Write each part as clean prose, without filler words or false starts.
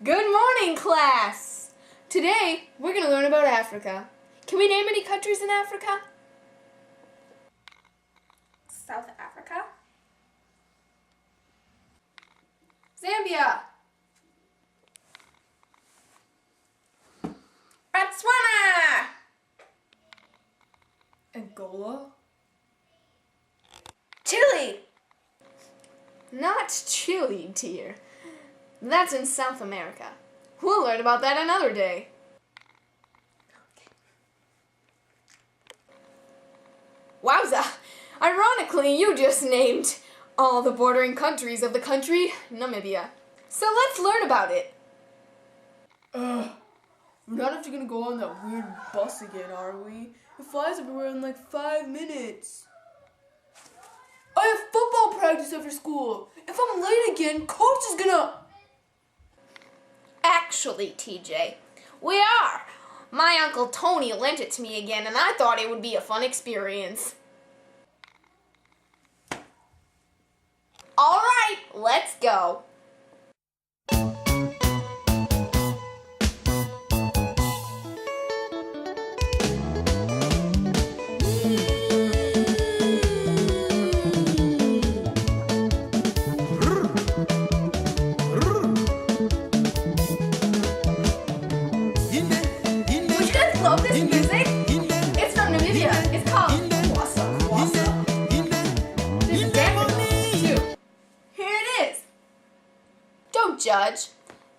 Good morning, class! Today, we're going to learn about Africa. Can we name any countries in Africa? South Africa, Zambia, Botswana, Angola, Chile, not Chile, dear. That's in South America. We'll learn about that another day. Wowza! Ironically, you just named all the bordering countries of the country Namibia. So let's learn about it. We're not actually gonna go on that weird bus again, are we? It flies everywhere in like 5 minutes. I have football practice after school. If I'm late again, coach is gonna... Actually, TJ, we are. My Uncle Tony lent it to me again, and I thought it would be a fun experience. All right, let's go. Love this music. It's from Namibia. It's called Wassa. This is dance too. Here it is. Don't judge.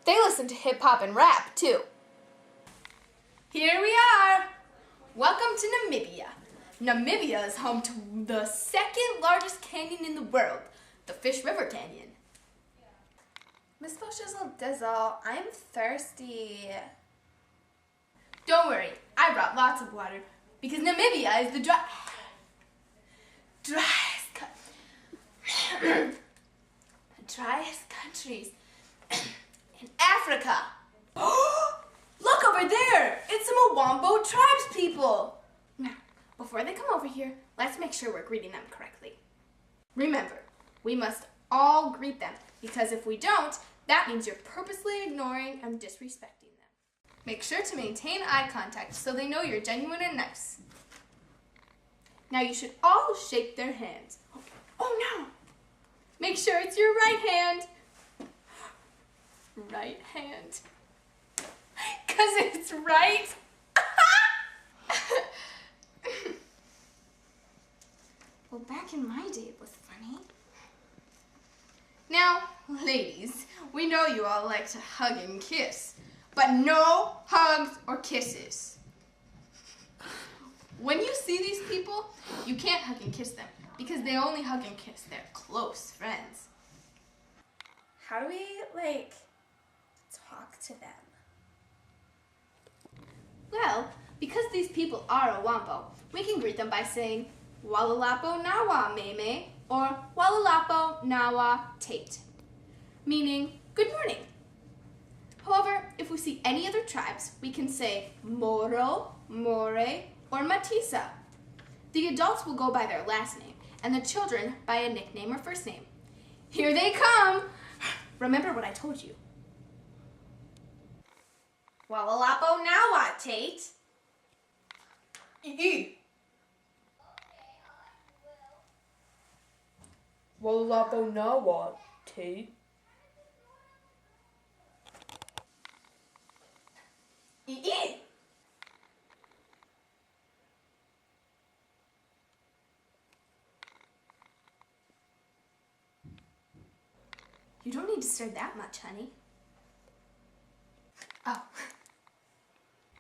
They listen to hip hop and rap too. Here we are. Welcome to Namibia. Namibia is home to the second largest canyon in the world, the Fish River Canyon. Miss Shizzle Dizzle, I'm thirsty. Don't worry, I brought lots of water because Namibia is the driest countries in Africa. Look over there! It's some Awambo tribes people. Now, before they come over here, let's make sure we're greeting them correctly. Remember, we must all greet them because if we don't, that means you're purposely ignoring and disrespecting them. Make sure to maintain eye contact so they know you're genuine and nice. Now you should all shake their hands. Oh no! Make sure it's your right hand. Right hand. 'Cause it's right. Well, back in my day it was funny. Now, ladies, we know you all like to hug and kiss. But no hugs or kisses. When you see these people, you can't hug and kiss them because they only hug and kiss their close friends. How do we, talk to them? Well, because these people are Awambo, we can greet them by saying, Walalapo Nawa Meme, or Walalapo Nawa Tate, meaning, good morning. However, if we see any other tribes, we can say Moro, More, or Matisa. The adults will go by their last name, and the children by a nickname or first name. Here they come! Remember what I told you. Walalapo Nawa, Tate. Walalapo Nawa, Tate. You don't need to stir that much, honey. Oh.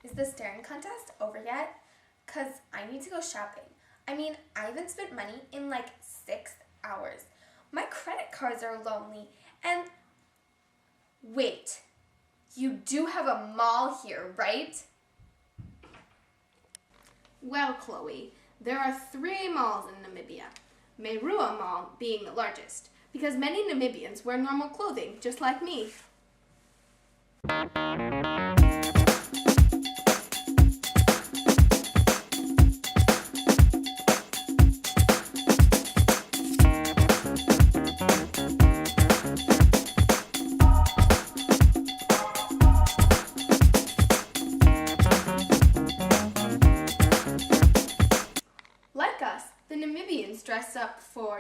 Is the staring contest over yet? 'Cause I need to go shopping. I mean, I haven't spent money in 6 hours. My credit cards are lonely. And wait, you do have a mall here, right? Well, Chloe, there are 3 malls in Namibia, Merua Mall being the largest, because many Namibians wear normal clothing, just like me.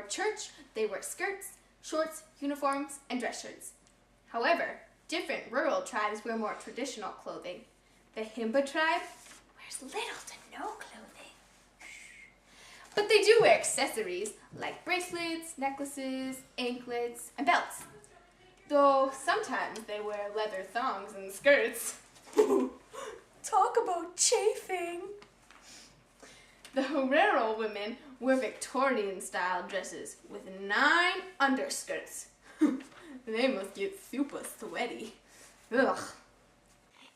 church, they wear skirts, shorts, uniforms, and dress shirts. However, different rural tribes wear more traditional clothing. The Himba tribe wears little to no clothing. But they do wear accessories like bracelets, necklaces, anklets, and belts. Though sometimes they wear leather thongs and skirts. Talk about chafing. The Herero women wear Victorian-style dresses with 9 underskirts. They must get super sweaty. Ugh.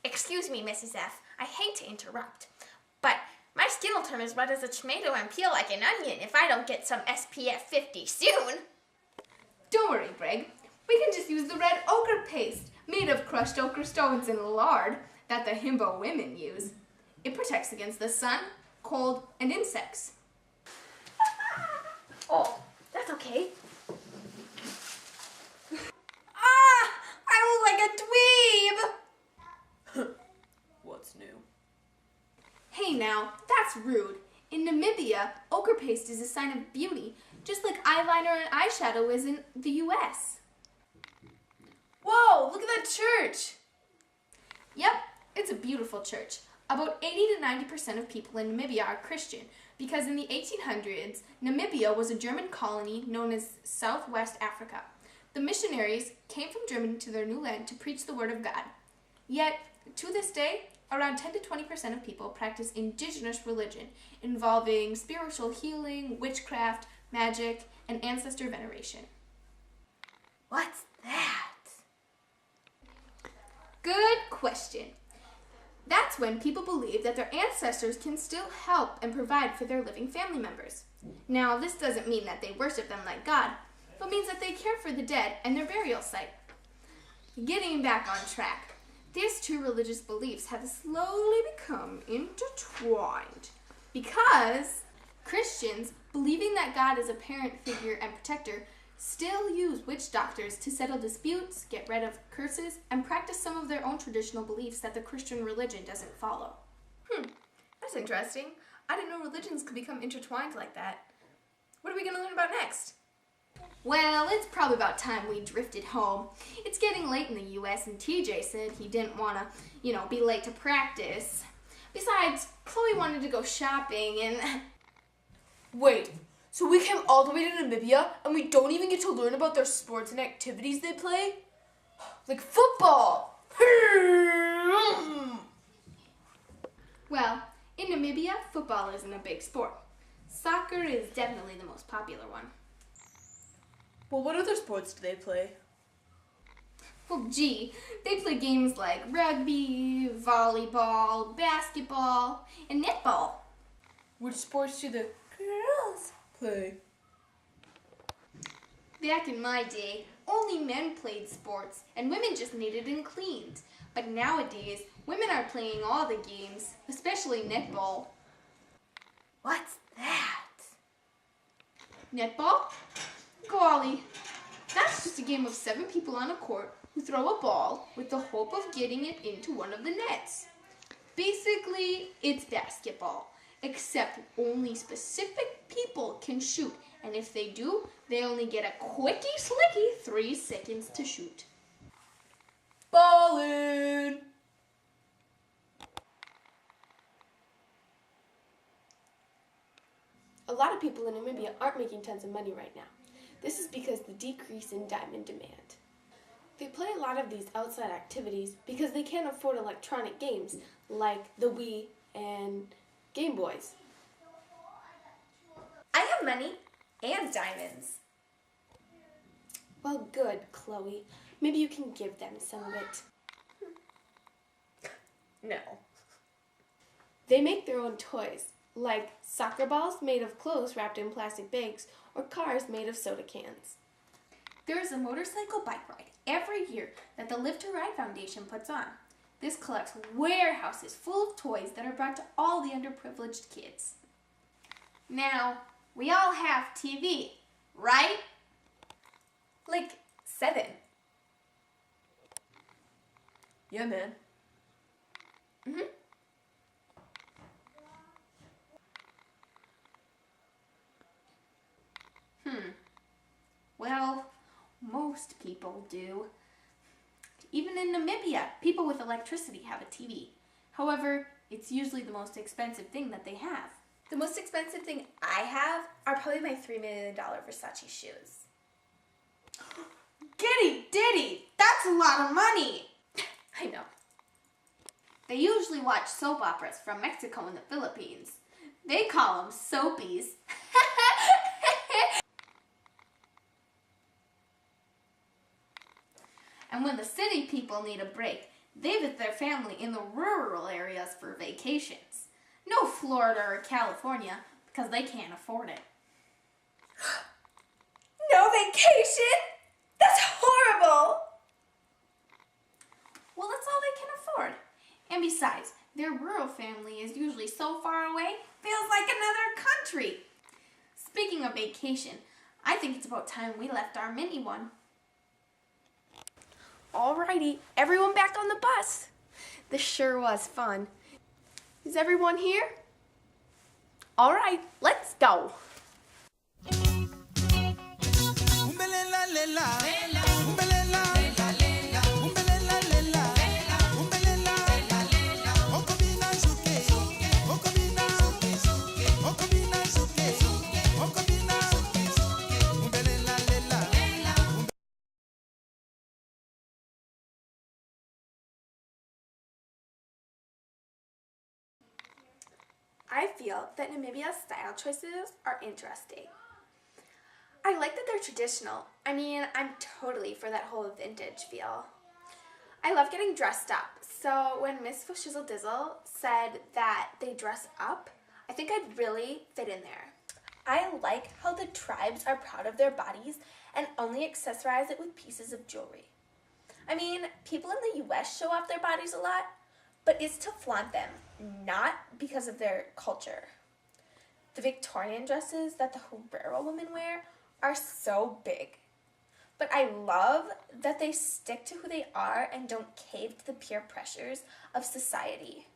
Excuse me, Mrs. F. I hate to interrupt, but my skin will turn as red as a tomato and peel like an onion if I don't get some SPF 50 soon. Don't worry, Greg. We can just use the red ochre paste made of crushed ochre stones and lard that the Himbo women use. It protects against the sun, cold, and insects. Oh, that's okay. I look like a dweeb! What's new? Hey now, that's rude. In Namibia, ochre paste is a sign of beauty, just like eyeliner and eyeshadow is in the US. Whoa, look at that church! Yep, it's a beautiful church. About 80 to 90% of people in Namibia are Christian because in the 1800s, Namibia was a German colony known as Southwest Africa. The missionaries came from Germany to their new land to preach the word of God. Yet, to this day, around 10 to 20% of people practice indigenous religion involving spiritual healing, witchcraft, magic, and ancestor veneration. What's that? Good question. That's when people believe that their ancestors can still help and provide for their living family members. Now, this doesn't mean that they worship them like God, but means that they care for the dead and their burial site. Getting back on track, these two religious beliefs have slowly become intertwined because Christians, believing that God is a parent figure and protector, still use witch doctors to settle disputes, get rid of curses, and practice some of their own traditional beliefs that the Christian religion doesn't follow. That's interesting. I didn't know religions could become intertwined like that. What are we going to learn about next? Well, it's probably about time we drifted home. It's getting late in the US and TJ said he didn't want to, be late to practice. Besides, Chloe wanted to go shopping and... Wait, so we came all the way to Namibia and we don't even get to learn about their sports and activities they play? Like football! Well, in Namibia, football isn't a big sport. Soccer is definitely the most popular one. Well, what other sports do they play? Well, gee, they play games like rugby, volleyball, basketball, and netball. Which sports do the girls play? Back in my day, only men played sports and women just knitted and cleaned. But nowadays, women are playing all the games, especially netball. What's that? Netball? Golly, that's just a game of 7 people on a court who throw a ball with the hope of getting it into one of the nets. Basically, it's basketball, except only specific people can shoot, and if they do, they only get a quickie-slicky 3 seconds to shoot. Ballin'! A lot of people in Namibia aren't making tons of money right now. This is because the decrease in diamond demand. They play a lot of these outside activities because they can't afford electronic games like the Wii and Game Boys. I have money and diamonds. Well, good, Chloe. Maybe you can give them some of it. No. They make their own toys, like soccer balls made of clothes wrapped in plastic bags or cars made of soda cans. There is a motorcycle bike ride every year that the Live to Ride Foundation puts on. This collects warehouses full of toys that are brought to all the underprivileged kids. Now, we all have TV, right? Like 7. Yeah, man. people do. Even in Namibia, people with electricity have a TV. However, it's usually the most expensive thing that they have. The most expensive thing I have are probably my $3 million Versace shoes. Giddy ditty! That's a lot of money! I know. They usually watch soap operas from Mexico and the Philippines. They call them soapies. And when the city people need a break, they visit their family in the rural areas for vacations. No Florida or California, because they can't afford it. No vacation? That's horrible! Well, that's all they can afford. And besides, their rural family is usually so far away, feels like another country. Speaking of vacation, I think it's about time we left our mini one. Alrighty, everyone back on the bus. This sure was fun. Is everyone here? Alright, let's go. I feel that Namibia's style choices are interesting. I like that they're traditional. I mean, I'm totally for that whole vintage feel. I love getting dressed up, so when Miss Shizzle Dizzle said that they dress up, I think I'd really fit in there. I like how the tribes are proud of their bodies and only accessorize it with pieces of jewelry. I mean, people in the US show off their bodies a lot, but it's to flaunt them, not because of their culture. The Victorian dresses that the Herero women wear are so big. But I love that they stick to who they are and don't cave to the peer pressures of society.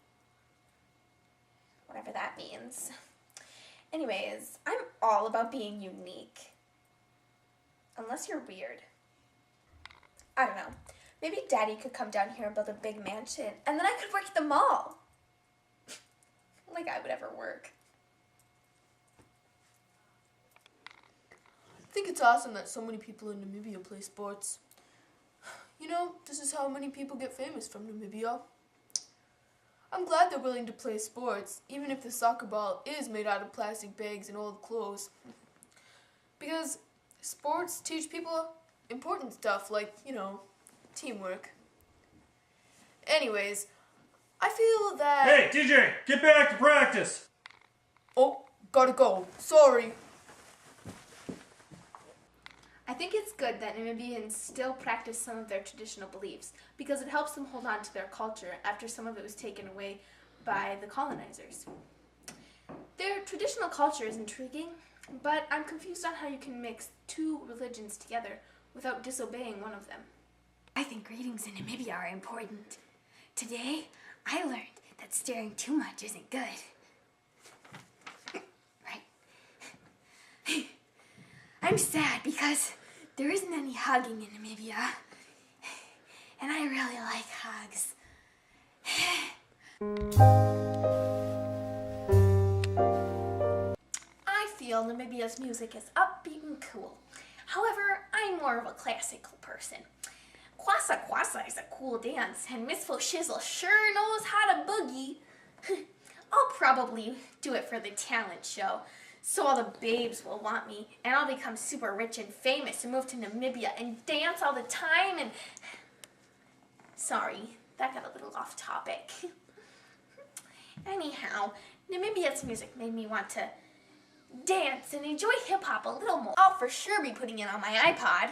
Whatever that means. Anyways, I'm all about being unique. Unless you're weird. I don't know. Maybe Daddy could come down here and build a big mansion, and then I could work at the mall. Like I would ever work. I think it's awesome that so many people in Namibia play sports. You know, this is how many people get famous from Namibia. I'm glad they're willing to play sports, even if the soccer ball is made out of plastic bags and old clothes. Because sports teach people important stuff like, you know, teamwork. Anyways, I feel that... Hey, DJ, get back to practice! Oh, gotta go. Sorry. I think it's good that Namibians still practice some of their traditional beliefs because it helps them hold on to their culture after some of it was taken away by the colonizers. Their traditional culture is intriguing, but I'm confused on how you can mix two religions together without disobeying one of them. I think greetings in Namibia are important. Today, I learned that staring too much isn't good. Right? I'm sad because there isn't any hugging in Namibia. And I really like hugs. I feel Namibia's music is upbeat and cool. However, I'm more of a classical person. Kwasa Kwasa is a cool dance, and Miss Shizzle sure knows how to boogie. I'll probably do it for the talent show, so all the babes will want me, and I'll become super rich and famous and move to Namibia and dance all the time and... Sorry, that got a little off topic. Anyhow, Namibia's music made me want to dance and enjoy hip-hop a little more. I'll for sure be putting it on my iPod.